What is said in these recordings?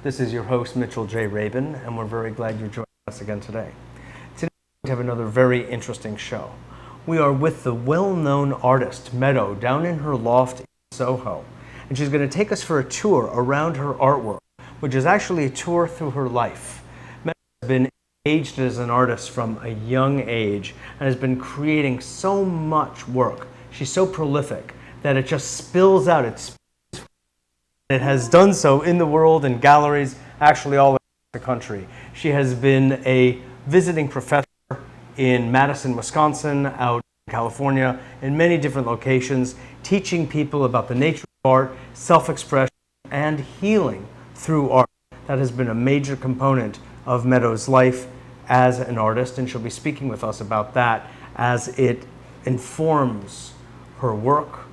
This is your host, Mitchell J. Rabin, and we're very glad you're joining us again today. Today we have another very interesting show. We are with the well-known artist, Meadow, down in her loft in Soho, and she's going to take us for a tour around her artwork, which is actually a tour through her life. Meadow has been engaged as an artist from a young age and has been creating so much work. She's so prolific that it just spills out. It has done so in the world in galleries actually all over the country. She has been a visiting professor in Madison, Wisconsin, out in California, in many different locations, teaching people about the nature of art, self-expression, and healing through art. That has been a major component of Meadow's life as an artist, and she'll be speaking with us about that as it informs her work,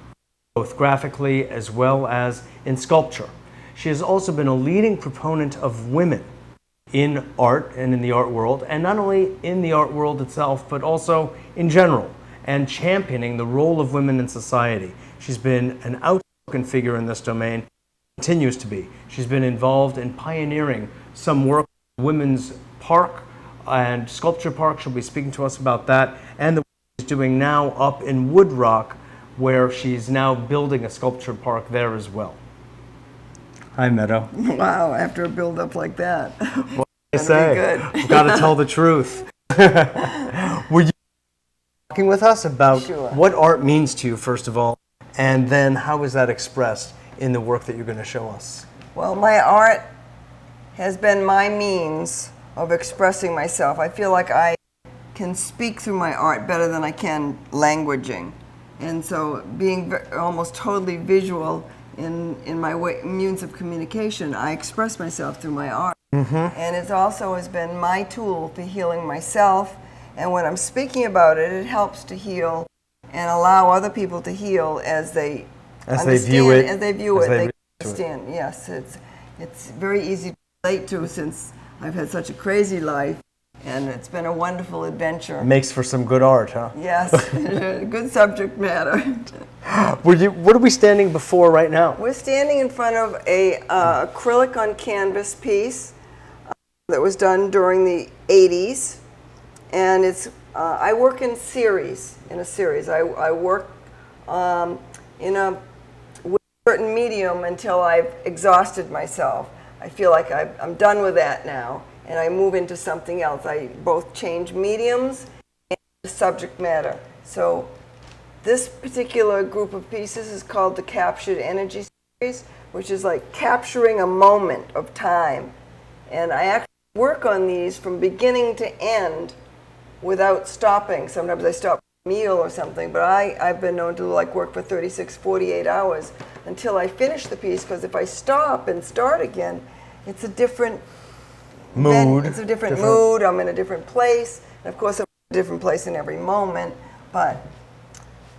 both graphically as well as in sculpture. She has also been a leading proponent of women in art and in the art world, and not only in the art world itself, but also in general, and championing the role of women in society. She's been an outspoken figure in this domain, continues to be. She's been involved in pioneering some work, Women's Park and Sculpture Park. She'll be speaking to us about that, and the work she's doing now up in Wood Rock, where she's now building a sculpture park there as well. Hi, Meadow. Wow, after a build-up like that. What I say? I've got to tell the truth. Were you talking with us about what art means to you, first of all, and then how is that expressed in the work that you're going to show us? Well, my art has been my means of expressing myself. I feel like I can speak through my art better than I can languaging. And so being almost totally visual in my means of communication, I express myself through my art. And it also has been my tool for healing myself. And when I'm speaking about it, it helps to heal and allow other people to heal as they view it. As they view it, they understand. Yes, it's very easy to relate to since I've had such a crazy life. And it's been a wonderful adventure. Makes for some good art, huh? Yes, good subject matter. What are we standing before right now? We're standing in front of a acrylic on canvas piece that was done during the 80s. And it's I work in a series. I work in a certain medium until I've exhausted myself. I feel like I'm done with that now. And I move into something else. I both change mediums and subject matter. So this particular group of pieces is called the Captured Energy Series, which is like capturing a moment of time. And I actually work on these from beginning to end without stopping. Sometimes I stop for a meal or something, but I've been known to work for 36, 48 hours until I finish the piece, because if I stop and start again, it's a different mood. It's a different mood. I'm in a different place. And of course, I'm in a different place in every moment. But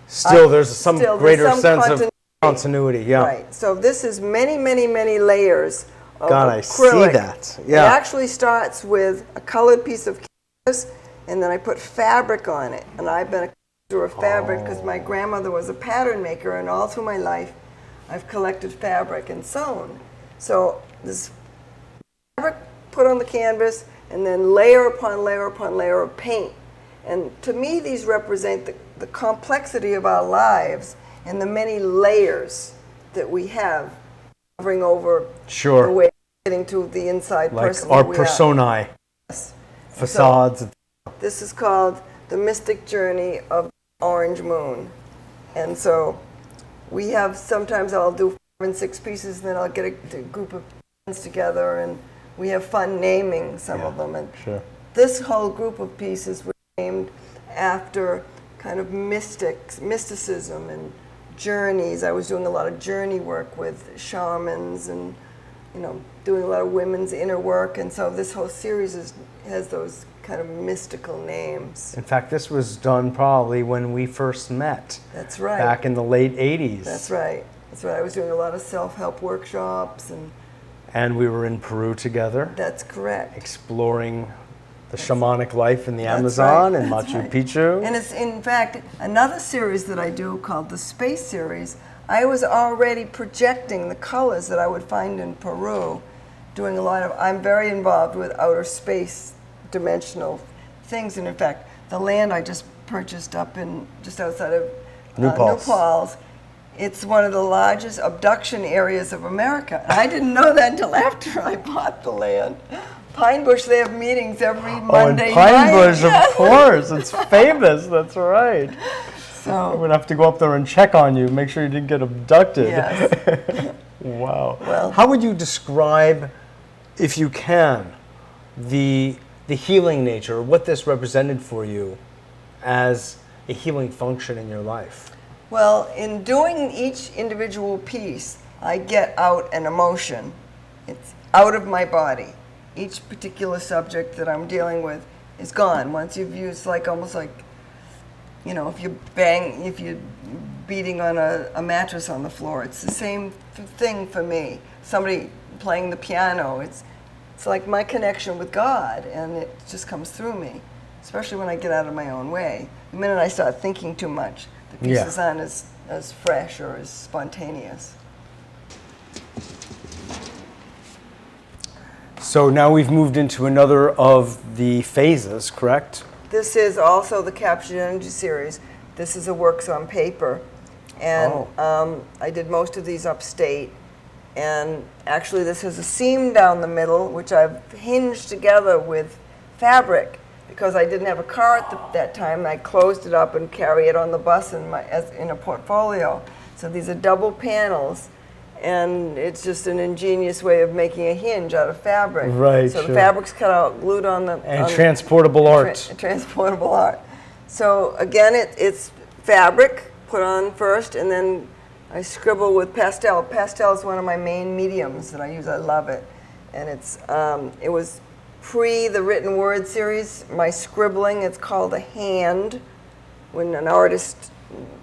still, there's some greater sense of continuity. Yeah. Right. So this is many, many, many layers of God, acrylic. I see that. Yeah. It actually starts with a colored piece of canvas, and then I put fabric on it. And I've been a collector of fabric because my grandmother was a pattern maker, and all through my life, I've collected fabric and sewn. So this fabric put on the canvas, and then layer upon layer upon layer of paint. And to me, these represent the complexity of our lives and the many layers that we have covering over the way of getting to the inside person. Like our personae, facades. So this is called The Mystic Journey of the Orange Moon. And so we have, sometimes I'll do 5 and 6 pieces, and then I'll get a group of friends together, and we have fun naming some of them. And this whole group of pieces were named after kind of mysticism and journeys. I was doing a lot of journey work with shamans and, doing a lot of women's inner work. And so this whole series has those kind of mystical names. In fact, this was done probably when we first met. That's right. Back in the late 80s. That's right. I was doing a lot of self-help workshops and we were in Peru together. That's correct. Exploring the shamanic life in the Amazon and Machu Picchu. And it's, in fact, another series that I do called the Space Series. I was already projecting the colors that I would find in Peru doing a lot of, I'm very involved with outer space dimensional things. And in fact, the land I just purchased up in just outside of New Paltz, it's one of the largest abduction areas of America. And I didn't know that until after I bought the land. Pine Bush, they have meetings every Monday night. Pine Bush, of course. It's famous. That's right. So I'm going to have to go up there and check on you, make sure you didn't get abducted. yes. Wow. Well, how would you describe, if you can, the healing nature, what this represented for you as a healing function in your life? Well, in doing each individual piece, I get out an emotion. It's out of my body. Each particular subject that I'm dealing with is gone. Once you've used, like almost like, you know, if you're beating on a mattress on the floor, it's the same thing for me. Somebody playing the piano, it's like my connection with God, and it just comes through me, especially when I get out of my own way. The minute I start thinking too much, the piece aren't as fresh or as spontaneous. So now we've moved into another of the phases, correct? This is also the Captured Energy series. This is a works on paper. And I did most of these upstate. And actually this has a seam down the middle, which I've hinged together with fabric. Because I didn't have a car at that time, I closed it up and carry it on the bus in a portfolio. So these are double panels. And it's just an ingenious way of making a hinge out of fabric. Right. So the fabric's cut out, glued on the... And transportable art. Transportable art. So again, it's fabric put on first, and then I scribble with pastel. Pastel is one of my main mediums that I use. I love it. And it was pre the written word series. My scribbling, it's called a hand. When an artist,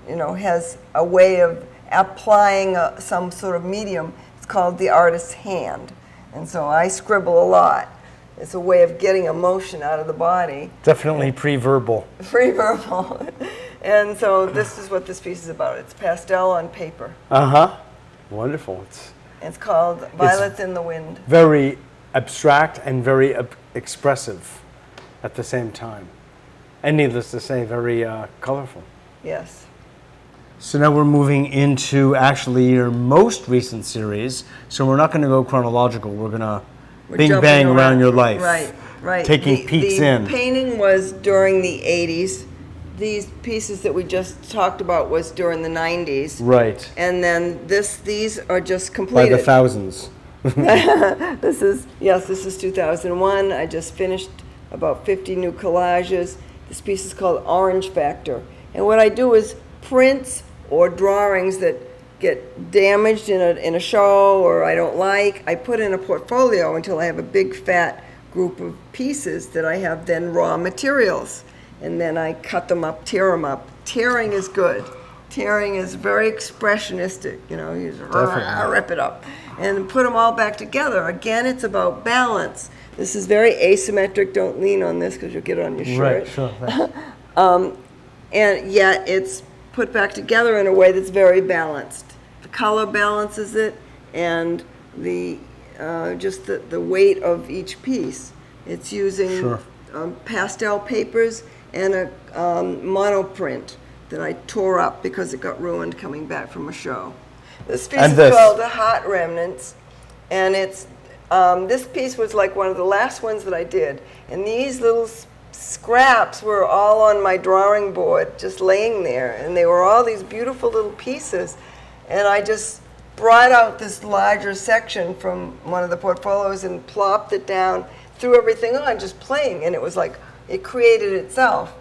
you know, has a way of applying some sort of medium, it's called the artist's hand. And so I scribble a lot. It's a way of getting emotion out of the body. Definitely pre-verbal. Pre-verbal. And so this is what this piece is about. It's pastel on paper. Uh-huh. Wonderful. It's called Violets in the Wind. Very abstract and very expressive at the same time. And needless to say, very colorful. Yes. So now we're moving into actually your most recent series. So we're not going to go chronological. We're going to bing bang around your life. Right, right. Taking peeks in. The painting was during the 80s. These pieces that we just talked about was during the 90s. Right. And then these are just completed. By the thousands. This is 2001. I just finished about 50 new collages. This piece is called Orange Factor. And what I do is prints or drawings that get damaged in a show or I don't like, I put in a portfolio until I have a big fat group of pieces that I have then raw materials. And then I cut them up, tear them up. Tearing is good. Tearing is very expressionistic, you know, you just rip it up. And put them all back together. Again, it's about balance. This is very asymmetric. Don't lean on this because you'll get it on your shirt. Right, sure. And yet it's put back together in a way that's very balanced. The color balances it, and the just the weight of each piece. It's using pastel papers and a monoprint that I tore up because it got ruined coming back from a show. This piece is called The Hot Remnants, and it's this piece was like one of the last ones that I did, and these little scraps were all on my drawing board, just laying there, and they were all these beautiful little pieces. And I just brought out this larger section from one of the portfolios and plopped it down, threw everything on, just playing, and it was like, it created itself.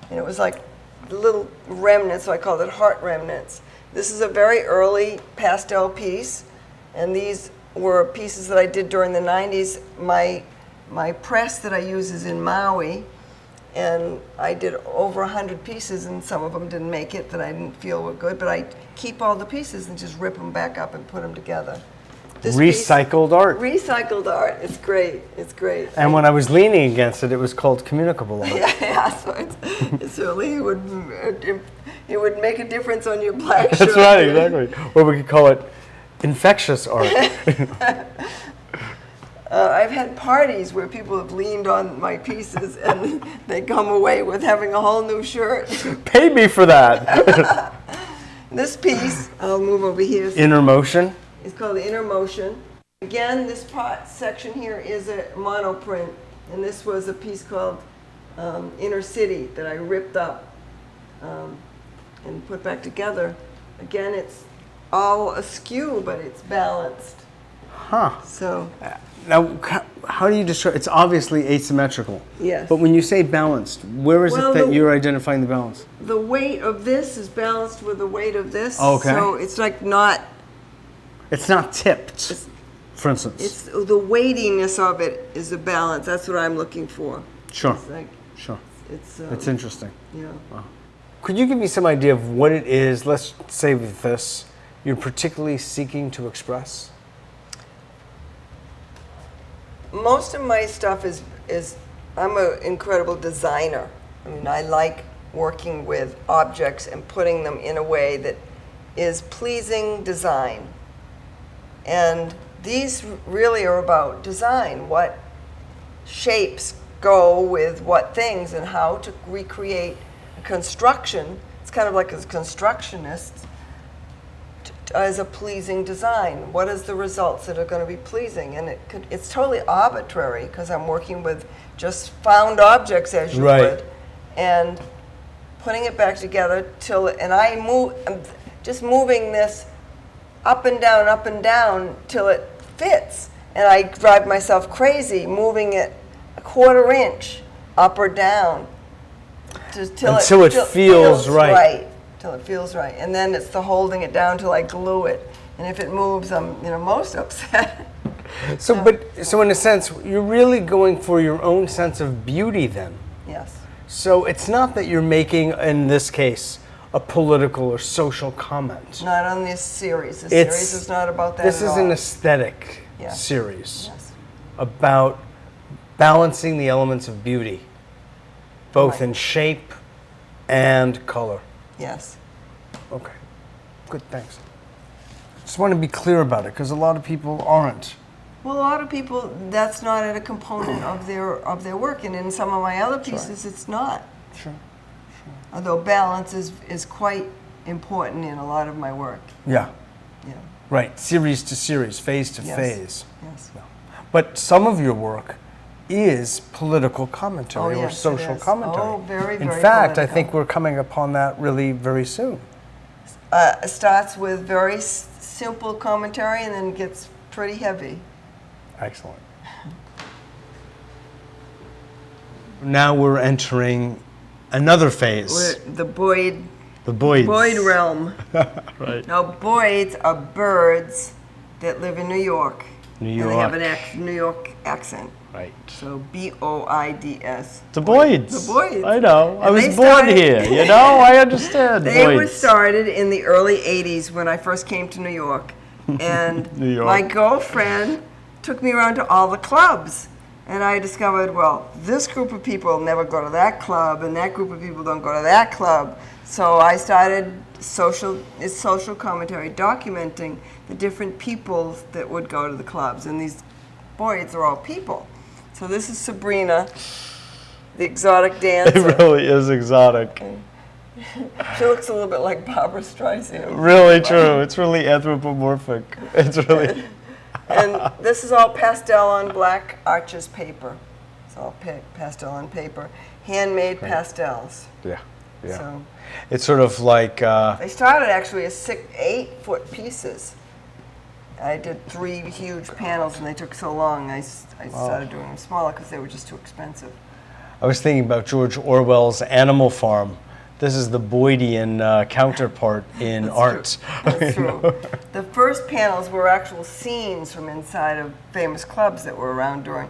And it was like the little remnants, so I called it heart remnants. This is a very early pastel piece, and these were pieces that I did during the 90s. My press that I use is in Maui, and I did over 100 pieces, and some of them didn't make it that I didn't feel were good, but I keep all the pieces and just rip them back up and put them together. Recycled art. Recycled art. It's great. It's great. And when I was leaning against it, it was called communicable art. Yeah, so it certainly it would make a difference on your black shirt. That's right, exactly. Or we could call it infectious art. I've had parties where people have leaned on my pieces and they come away with having a whole new shirt. Pay me for that. This piece, I'll move over here. Inner motion. It's called the Inner Motion. Again, this part section here is a monoprint, and this was a piece called Inner City that I ripped up and put back together. Again, it's all askew, but it's balanced. Huh. So. Now, how do you describe? It's obviously asymmetrical. Yes. But when you say balanced, where is Well, it that you're identifying the balance? The weight of this is balanced with the weight of this. Okay. So it's like not. It's not tipped, for instance. It's the weightiness of it is the balance. That's what I'm looking for. Sure. It's like Sure. it's interesting. Yeah. Wow. Could you give me some idea of what it is, let's say with this, you're particularly seeking to express? Most of my stuff is I'm an incredible designer. I mean, I like working with objects and putting them in a way that is pleasing design. And these really are about design, what shapes go with what things and how to recreate a construction. It's kind of like as constructionists as a pleasing design. What is the results that are going to be pleasing? And it's totally arbitrary because I'm working with just found objects as you would, and putting it back together and I'm just moving this up and down till it fits. And I drive myself crazy moving it a quarter inch up or down until it feels right. Till it feels right. And then it's the holding it down till I glue it. And if it moves, I'm most upset. So in a sense, you're really going for your own sense of beauty then. Yes. So it's not that you're making, in this case, a political or social comment. Not on this series. The series is not about that This at is all. an aesthetic series Yes. about balancing the elements of beauty, both in shape and color. Yes. Okay. Good, thanks. Just want to be clear about it because a lot of people aren't. Well, a lot of people, that's not a component of their work, and in some of my other pieces, it's not. Sure. Although balance is quite important in a lot of my work. Yeah. Yeah. Right. Series to series, phase to phase. Yes. Yeah. But some of your work is political commentary or social commentary. Oh, very, very In fact, political. I think we're coming upon that really very soon. It starts with very simple commentary and then gets pretty heavy. Excellent. Now we're entering another phase. The Boyd realm. Right. Now, Boyds are birds that live in New York. New And York. they have an New York accent. Right. So B-O-I-D-S. The Boyds. The Boyds. I know. I And was they born started- here. You know, I understand. They were Boyds. started in the early 80s when I first came to New York. And New York. my girlfriend took me around to all the clubs. And I discovered, well, this group of people never go to that club, and that group of people don't go to that club. So I started social commentary, documenting the different people that would go to the clubs. And these Boyds are all people. So this is Sabrina, the exotic dancer. It really is exotic. She looks a little bit like Barbara Streisand. Really true. It's really anthropomorphic. It's really. And this is all pastel on black Arches paper. It's all pastel on paper. Handmade pastels. Yeah. Yeah. So It's sort of like. they started actually as 8-foot pieces. I did 3 huge panels and they took so long. I started doing them smaller because they were just too expensive. I was thinking about George Orwell's Animal Farm. This is the Boydian counterpart in art. That's true. The first panels were actual scenes from inside of famous clubs that were around during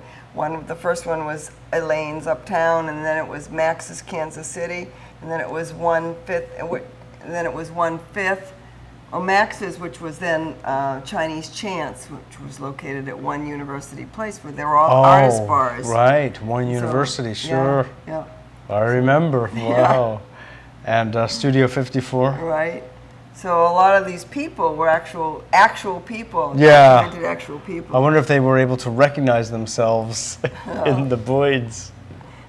the first one was Elaine's Uptown, and then it was Max's Kansas City, and then it was 1/5, and then it was 1/5. Max's, which was then Chinese Chance, which was located at One University Place, where they were all artist bars. Right, One University, sure. Yeah. I remember. Wow. And Studio 54. Right. So a lot of these people were actual people. Yeah. Documented actual people. I wonder if they were able to recognize themselves in the voids.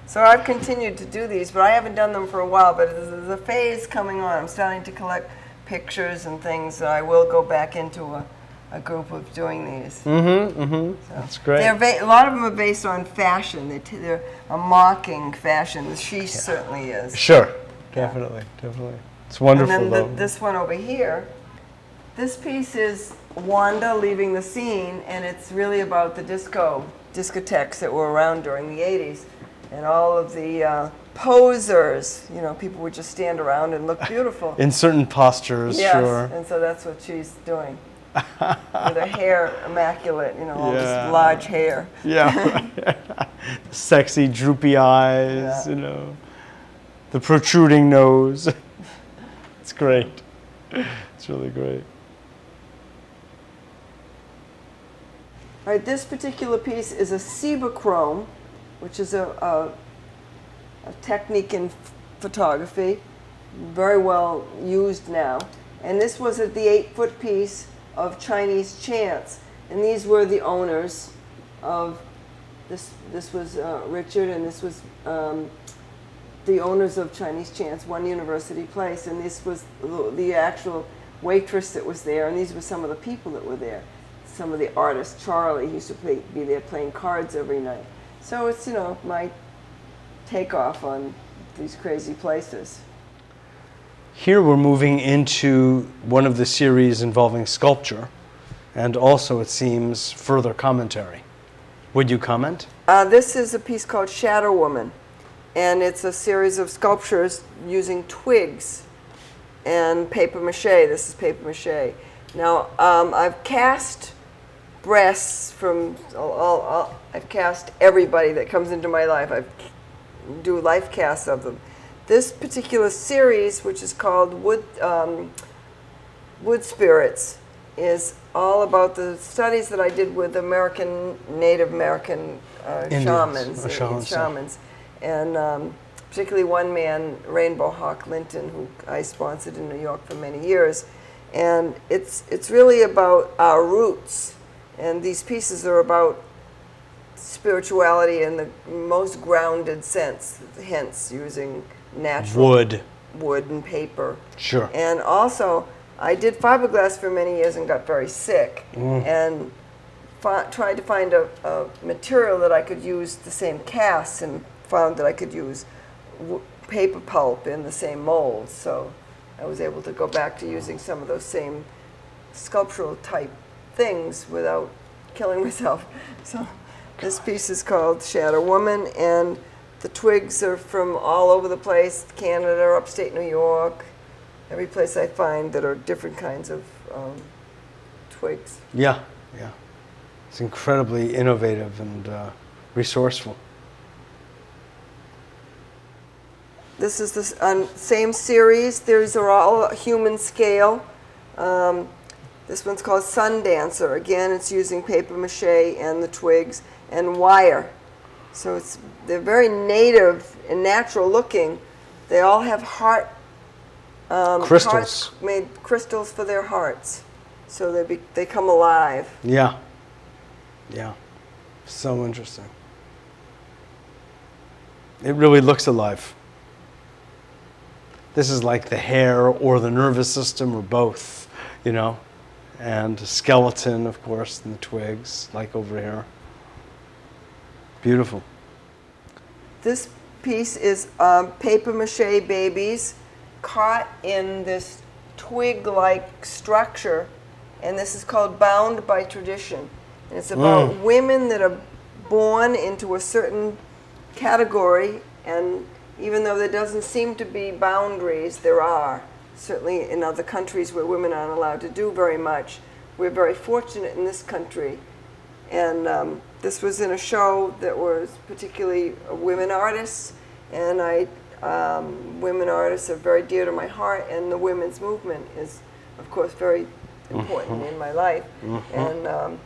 So I've continued to do these, but I haven't done them for a while. But there's a phase coming on. I'm starting to collect pictures and things. So I will go back into a group of doing these. So That's great. a lot of them are based on fashion. They're a mocking fashion. She certainly is. Sure. Definitely. It's wonderful, And then though. this one over here, this piece is Wanda leaving the scene, and it's really about the discotheques that were around during the 80s. And all of the posers, people would just stand around and look beautiful. In certain postures, Yes, sure. and so that's what she's doing. With her hair immaculate, all Yeah. this large hair. Yeah. Sexy, droopy eyes, Yeah. The protruding nose. It's great. It's really great. All right, this particular piece is a sebachrome, which is a technique in photography, very well used now. And this was the 8-foot piece of Chinese chants. And these were the owners of this. This was Richard, and this was the owners of Chinese chants, One University Place. And this was the actual waitress that was there. And these were some of the people that were there. Some of the artists. Charlie used to be there playing cards every night. So it's, my takeoff on these crazy places. Here we're moving into one of the series involving sculpture and also, it seems, further commentary. Would you comment? This is a piece called Shadow Woman, and it's a series of sculptures using twigs and paper mache. This is paper mache. Now, I've cast breasts from I've cast everybody that comes into my life. I do life casts of them. This particular series, which is called Wood Spirits, is all about the studies that I did with Native American shamans, and particularly one man, Rainbow Hawk Linton, who I sponsored in New York for many years. And it's really about our roots, and these pieces are about spirituality in the most grounded sense, hence using natural wood and paper. Sure. And also, I did fiberglass for many years and got very sick, and tried to find a material that I could use the same casts, and found that I could use paper pulp in the same molds. So I was able to go back to using some of those same sculptural type things without killing myself. So this piece is called Shadow Woman, and the twigs are from all over the place, Canada, upstate New York, every place I find that are different kinds of twigs. Yeah. It's incredibly innovative and resourceful. This is the same series. These are all human scale. This one's called Sun Dancer. Again, it's using paper mache and the twigs and wire. So they're very native and natural looking. They all have crystals. Made crystals for their hearts. So they come alive. Yeah. So interesting. It really looks alive. This is like the hair or the nervous system or both, and skeleton, of course, and the twigs, like over here. Beautiful. This piece is paper mache babies caught in this twig-like structure, and this is called Bound by Tradition. And it's about women that are born into a certain category, and even though there doesn't seem to be boundaries, there are. Certainly in other countries where women aren't allowed to do very much. We're very fortunate in this country. And this was in a show that was particularly women artists, and women artists are very dear to my heart, and the women's movement is, of course, very important in my life. And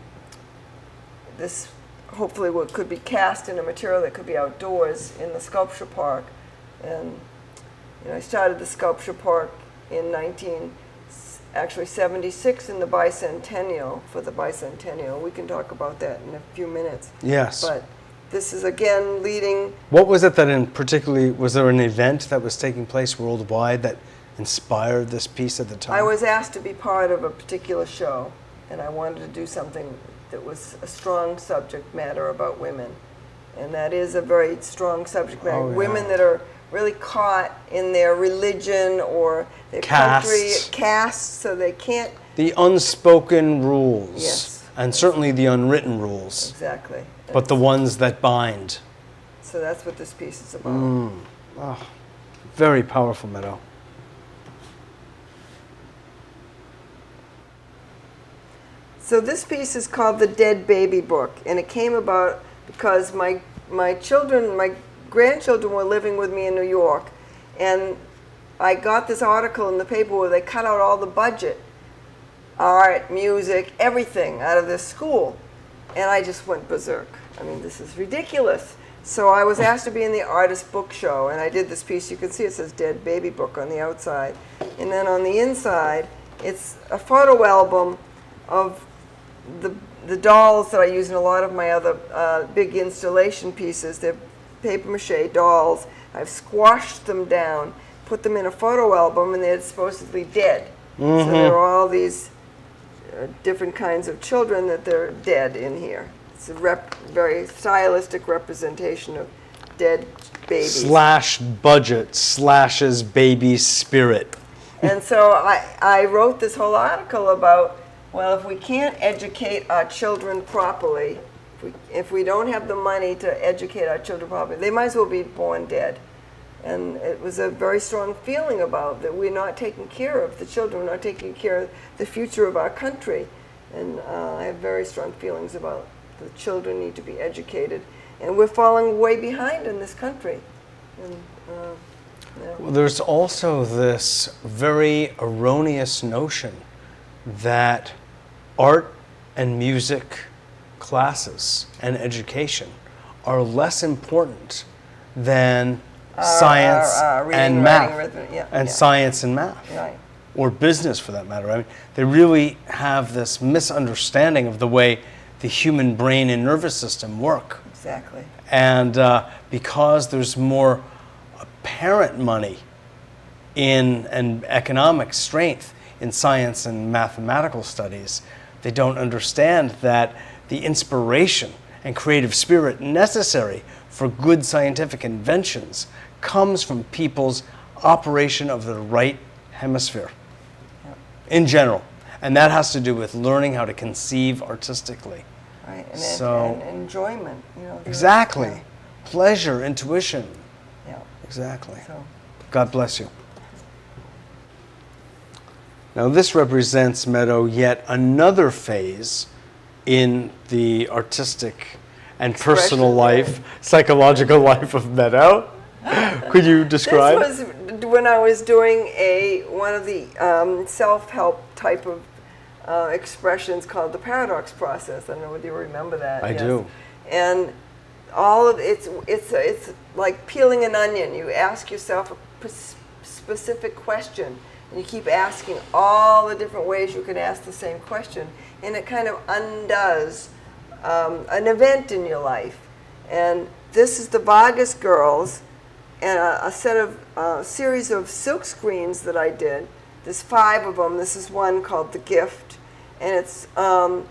this hopefully could be cast in a material that could be outdoors in the sculpture park. And I started the sculpture park in actually 76 in the bicentennial, for the bicentennial. We can talk about that in a few minutes. Yes. But this is again leading. What was it that in particularly, was there an event that was taking place worldwide that inspired this piece at the time? I was asked to be part of a particular show, and I wanted to do something that was a strong subject matter about women. And that is a very strong subject matter. Oh, yeah. Women that are really caught in their religion or their Castes. country, caste, so they can't. The unspoken rules. Yes. And certainly the unwritten rules. Exactly. But the ones that bind. So that's what this piece is about. Oh, very powerful, Meadow. So this piece is called The Dead Baby Book, and it came about because my grandchildren were living with me in New York, and I got this article in the paper where they cut out all the budget, art, music, everything out of this school, and I just went berserk. I mean, this is ridiculous. So I was asked to be in the artist book show, and I did this piece. You can see it says Dead Baby Book on the outside, and then on the inside, it's a photo album of the dolls that I use in a lot of my other big installation pieces. They're paper mache dolls. I've squashed them down, put them in a photo album, and they're supposedly dead. So there are all these different kinds of children that they're dead in here. It's a very stylistic representation of dead babies. Slash budget slashes baby spirit. And so I wrote this whole article about, well, if we can't educate our children properly, if we don't have the money to educate our children properly, they might as well be born dead. And it was a very strong feeling about that we're not taking care of the children, we're not taking care of the future of our country. And I have very strong feelings about the children need to be educated. And we're falling way behind in this country. And, yeah. Well, there's also this very erroneous notion that art and music classes and education are less important than science reading, and writing, math, arithmetic, and science and math, Right. or business for that matter. I mean, they really have this misunderstanding of the way the human brain and nervous system work. Exactly. And because there's more apparent money in and economic strength in science and mathematical studies, they don't understand that the inspiration and creative spirit necessary for good scientific inventions comes from people's operation of the right hemisphere in general. And that has to do with learning how to conceive artistically. Right. So- and enjoyment. You know, Exactly. Yeah. Pleasure, intuition. Yeah. Exactly. So, God bless you. Now this represents, Meadow, yet another phase in the artistic and personal Expression, life, psychological life of Meadow. Could you describe? this was when I was doing one of the self-help type of expressions called the paradox process. I don't know whether you remember that. I do. And all of it's like peeling an onion. You ask yourself a specific question, and you keep asking all the different ways you can ask the same question, and it kind of undoes an event in your life. And this is the Vargas girls, and a series of silk screens that I did. There's 5 of them. This is one called The Gift, and it's all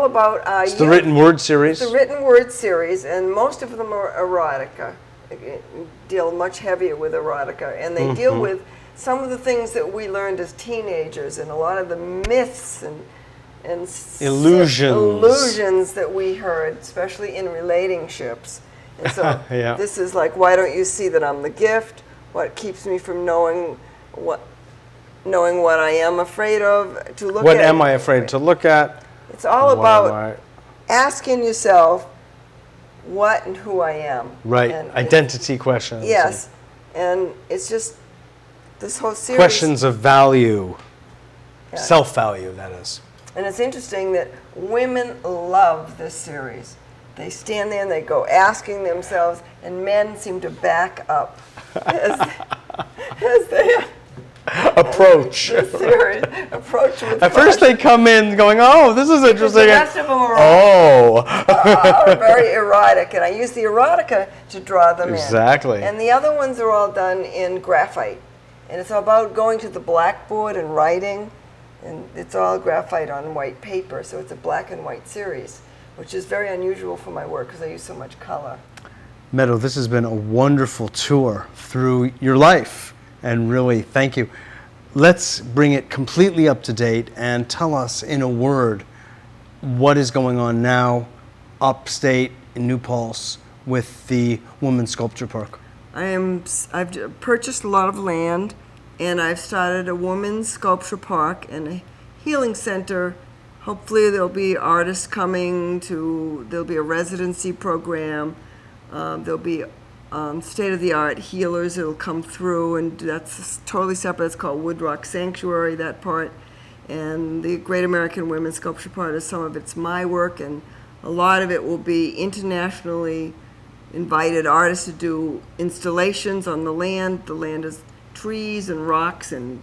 about It's the written word series. It's a written word series, and most of them are erotica. Deal much heavier with erotica, and they deal with some of the things that we learned as teenagers, and a lot of the myths and illusions that we heard, especially in relationships. And so Yeah. this is like, why don't you see that I'm the gift? What keeps me from knowing what I am afraid of? To look What at. am I afraid to look at? It's all What am about I- asking yourself what and who I am. Right, And identity questions. yes, and it's just this whole and series. questions of value, Yeah. self-value, that is. And it's interesting that women love this series. They stand there and they go asking themselves, and men seem to back up as they Approach. Series, approach with At first they come in going, oh, this is interesting. The rest of them are, are very erotic, and I use the erotica to draw them Exactly. in. And the other ones are all done in graphite. And it's about going to the blackboard and writing, and it's all graphite on white paper, so it's a black and white series, which is very unusual for my work because I use so much color. Meadow, this has been a wonderful tour through your life, and really thank you. Let's bring it completely up to date and tell us in a word what is going on now upstate in New Paltz with the Women's Sculpture Park. I've purchased a lot of land, and I've started a women's sculpture park and a healing center. Hopefully there'll be artists coming there'll be a residency program. There'll be state-of-the-art healers that'll come through, and that's totally separate. It's called Woodrock Sanctuary, that part. And the Great American Women's Sculpture part is some of it's my work, and a lot of it will be internationally invited artists to do installations on the land. The land is trees and rocks and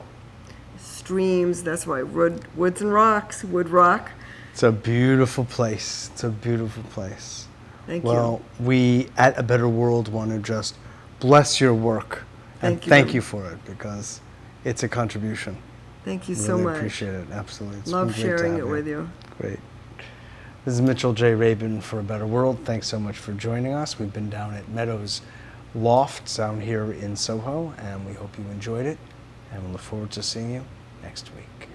streams. That's why woods and rocks, wood rock. It's a beautiful place. It's a beautiful place. Thank you. Well, we at A Better World want to just bless your work and thank you for it, because it's a contribution. Thank you Really so much. Appreciate it. Absolutely. It's Love been great to sharing have it with you. Great. This is Mitchell J. Rabin for A Better World. Thanks so much for joining us. We've been down at Meadow's Loft down here in Soho, and we hope you enjoyed it, and we look forward to seeing you next week.